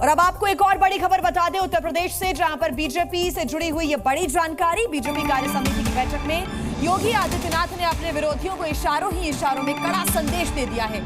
और अब आपको एक और बड़ी खबर बता दें उत्तर प्रदेश से, जहां पर बीजेपी से जुड़ी हुई ये बड़ी जानकारी। बीजेपी कार्य समिति की बैठक में योगी आदित्यनाथ ने अपने विरोधियों को इशारों ही इशारों में कड़ा संदेश दे दिया है।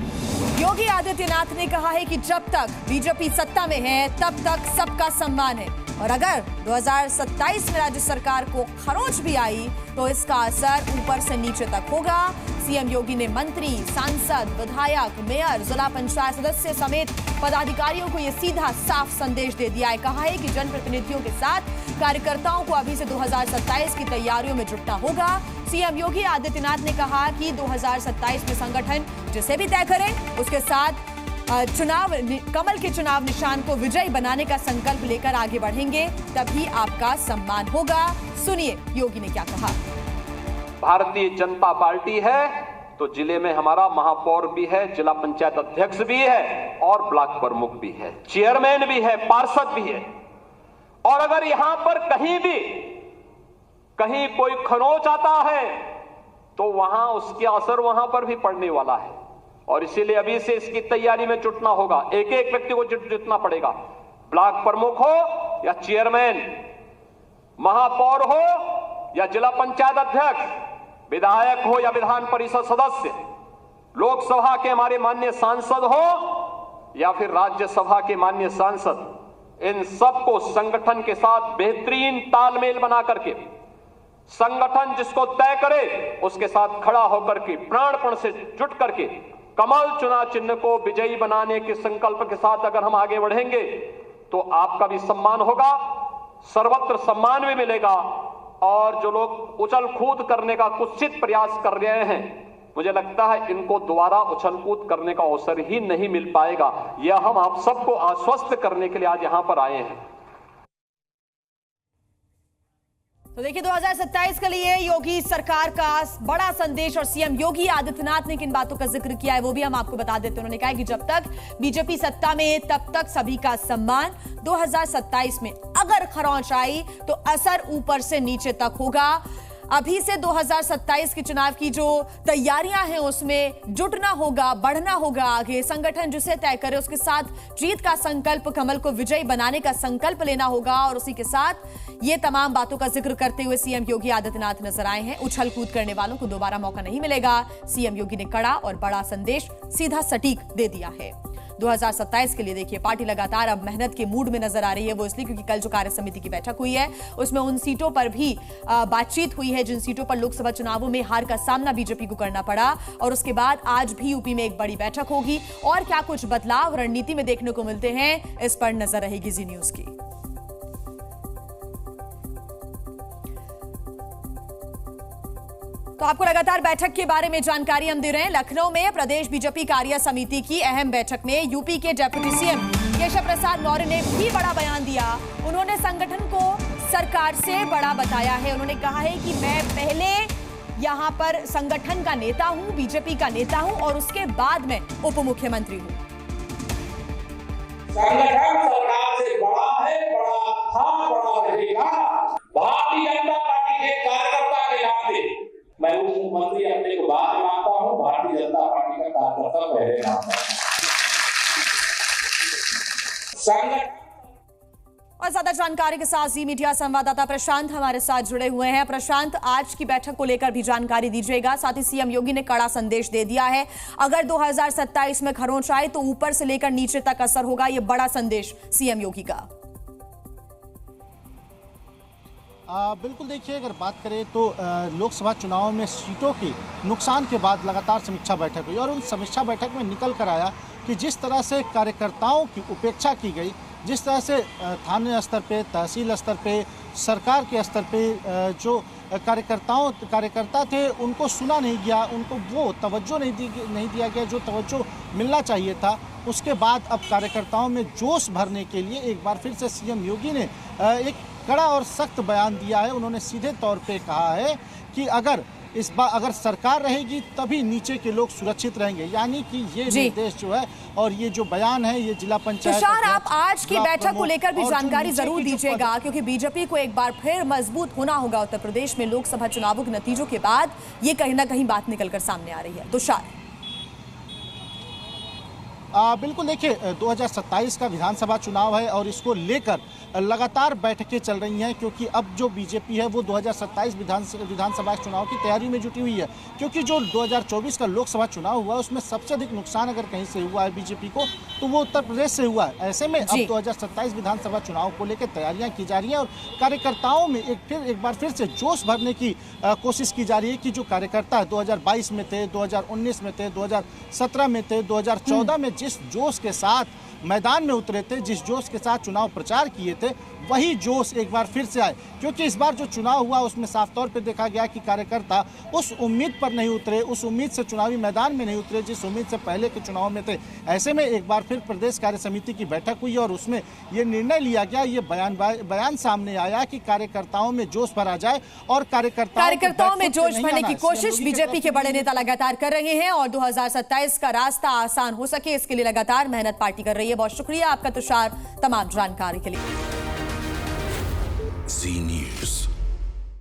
योगी आदित्यनाथ ने कहा है कि जब तक बीजेपी सत्ता में है तब तक सबका सम्मान है, और अगर 2027 में राज्य सरकार को खरोंच भी आई तो इसका असर ऊपर से नीचे तक होगा। सीएम योगी ने मंत्री, सांसद, विधायक, मेयर, जिला पंचायत सदस्य समेत पदाधिकारियों को यह सीधा साफ संदेश दे दिया है। कहा है कि जनप्रतिनिधियों के साथ कार्यकर्ताओं को अभी से 2027 की तैयारियों में जुटना होगा। सीएम योगी आदित्यनाथ ने कहा कि 2027 में संगठन जिसे भी तय करें उसके साथ कमल के चुनाव निशान को विजयी बनाने का संकल्प लेकर आगे बढ़ेंगे, तभी आपका सम्मान होगा। सुनिए योगी ने क्या कहा। भारतीय जनता पार्टी है तो जिले में हमारा महापौर भी है, जिला पंचायत अध्यक्ष भी है और ब्लॉक प्रमुख भी है, चेयरमैन भी है, पार्षद भी है। और अगर यहां पर कहीं कोई खरोंच आता है तो वहां उसके असर वहां पर भी पड़ने वाला है, और इसीलिए अभी से इसकी तैयारी में जुटना होगा। एक एक व्यक्ति को जुटना पड़ेगा, ब्लॉक प्रमुख हो या चेयरमैन, महापौर हो या जिला पंचायत अध्यक्ष, विधायक हो या विधान परिषद सदस्य, लोकसभा के हमारे माननीय सांसद हो या फिर राज्यसभा के माननीय सांसद, इन सबको संगठन के साथ बेहतरीन तालमेल बना करके, संगठन जिसको तय करे उसके साथ खड़ा होकर के प्राणपण से जुट करके कमल चुनाव चिन्ह को विजयी बनाने के संकल्प के साथ अगर हम आगे बढ़ेंगे तो आपका भी सम्मान होगा, सर्वत्र सम्मान भी मिलेगा। और जो लोग उछल कूद करने का कुत्सित प्रयास कर रहे हैं, मुझे लगता है इनको दोबारा उछल कूद करने का अवसर ही नहीं मिल पाएगा। यह हम आप सबको आश्वस्त करने के लिए आज यहां पर आए हैं। तो देखिए 2027 के लिए योगी सरकार का बड़ा संदेश, और सीएम योगी आदित्यनाथ ने किन बातों का जिक्र किया है वो भी हम आपको बता देते हैं। उन्होंने कहा है कि जब तक बीजेपी सत्ता में है तब तक सभी का सम्मान, 2027 में अगर खरोंच आई तो असर ऊपर से नीचे तक होगा। अभी से 2027 के चुनाव की जो तैयारियां हैं उसमें जुटना होगा, बढ़ना होगा आगे। संगठन जिसे तय करे उसके साथ जीत का संकल्प, कमल को विजयी बनाने का संकल्प लेना होगा, और उसी के साथ ये तमाम बातों का जिक्र करते हुए सीएम योगी आदित्यनाथ नजर आए हैं। उछल कूद करने वालों को दोबारा मौका नहीं मिलेगा। सीएम योगी ने कड़ा और बड़ा संदेश सीधा सटीक दे दिया है। 2027 के लिए देखिए पार्टी लगातार अब मेहनत के मूड में नजर आ रही है। वो इसलिए क्योंकि कल जो कार्य समिति की बैठक हुई है उसमें उन सीटों पर भी बातचीत हुई है जिन सीटों पर लोकसभा चुनावों में हार का सामना बीजेपी को करना पड़ा, और उसके बाद आज भी यूपी में एक बड़ी बैठक होगी। और क्या कुछ बदलाव रणनीति में देखने को मिलते हैं, इस पर नजर रहेगी जी न्यूज की। तो आपको लगातार बैठक के बारे में जानकारी हम दे रहे हैं। लखनऊ में प्रदेश बीजेपी कार्य समिति की अहम बैठक में यूपी के डिप्टी सीएम केशव प्रसाद मौर्य ने भी बड़ा बयान दिया। उन्होंने संगठन को सरकार से बड़ा बताया है। उन्होंने कहा है कि मैं पहले यहां पर संगठन का नेता हूं, बीजेपी का नेता हूं, और उसके बाद मैं उप मुख्यमंत्री हूं। संगठन सरकार से बड़ा है, बड़ा था, बड़ा रहेगा। भारतीय जनता पार्टी के कार्यकर्ता के नाते मैं उप मुख्यमंत्री अपने को बाद में मानता हूं, भारतीय जनता पार्टी का कार्यकर्ता पहले मानता हूं। और ज्यादा जानकारी के साथ जी मीडिया संवाददाता प्रशांत हमारे साथ जुड़े हुए हैं। प्रशांत, आज की बैठक को लेकर भी जानकारी दीजिएगा। साथ ही सीएम योगी ने कड़ा संदेश दे दिया है, अगर 2027 में खरोंच आए तो ऊपर से लेकर नीचे तक असर होगा। ये बड़ा संदेश सीएम योगी का। बिल्कुल, देखिए अगर बात करें तो लोकसभा चुनाव में सीटों के नुकसान के बाद लगातार समीक्षा बैठक हुई, और उन समीक्षा बैठक में निकल कर आया कि जिस तरह से कार्यकर्ताओं की उपेक्षा की गई, जिस तरह से थाने स्तर पे, तहसील स्तर पे, सरकार के स्तर पे जो कार्यकर्ता थे उनको सुना नहीं गया, उनको वो तवज्जो नहीं दिया गया जो तवज्जो मिलना चाहिए था। उसके बाद अब कार्यकर्ताओं में जोश भरने के लिए एक बार फिर से सीएम योगी ने एक कड़ा और सख्त बयान दिया है। उन्होंने सीधे तौर पे कहा है कि अगर सरकार रहेगी तभी नीचे के लोग सुरक्षित रहेंगे, यानी कि ये निर्देश जो है और ये जो बयान है ये जिला पंचायत। तुषार, आप आज की बैठक को लेकर भी जानकारी जरूर दीजिएगा, क्योंकि बीजेपी को एक बार फिर मजबूत होना होगा उत्तर प्रदेश में लोकसभा चुनावों के नतीजों के बाद। ये कहीं ना कहीं बात निकलकर सामने आ रही है। तुषार, बिल्कुल देखिए 2027 का विधानसभा चुनाव है और इसको लेकर लगातार बैठकें चल रही हैं, क्योंकि अब जो बीजेपी है वो 2027 विधानसभा चुनाव की तैयारी में जुटी हुई है। क्योंकि जो 2024 का लोकसभा चुनाव हुआ उसमें सबसे अधिक नुकसान अगर कहीं से हुआ है बीजेपी को तो वो उत्तर प्रदेश से हुआ है। ऐसे में अब 2027 विधानसभा चुनाव को लेकर तैयारियां की जा रही हैं और कार्यकर्ताओं में एक बार फिर से जोश भरने की कोशिश की जा रही है कि जो कार्यकर्ता 2022 में थे, 2019 में थे, 2017 में थे, 2014 में जिस जोश के साथ मैदान में उतरे थे, जिस जोश के साथ चुनाव प्रचार किए थे, वही जोश एक बार फिर से आए। क्योंकि इस बार जो चुनाव हुआ उसमें साफ तौर पर देखा गया कि कार्यकर्ता उस उम्मीद पर नहीं उतरे, उस उम्मीद से चुनावी मैदान में नहीं उतरे जिस उम्मीद से पहले के चुनाव में थे। ऐसे में एक बार फिर प्रदेश कार्य समिति की बैठक हुई और उसमें ये निर्णय लिया गया, ये बयान सामने आया कि कार्यकर्ताओं में जोश भरा जाए और कार्यकर्ताओं में जोश भरने की कोशिश बीजेपी के बड़े नेता लगातार कर रहे हैं और 2027 का रास्ता आसान हो सके इसके लिए लगातार मेहनत पार्टी कर रही है। बहुत शुक्रिया आपका तुषार तमाम जानकारी के लिए। जी न्यूज़।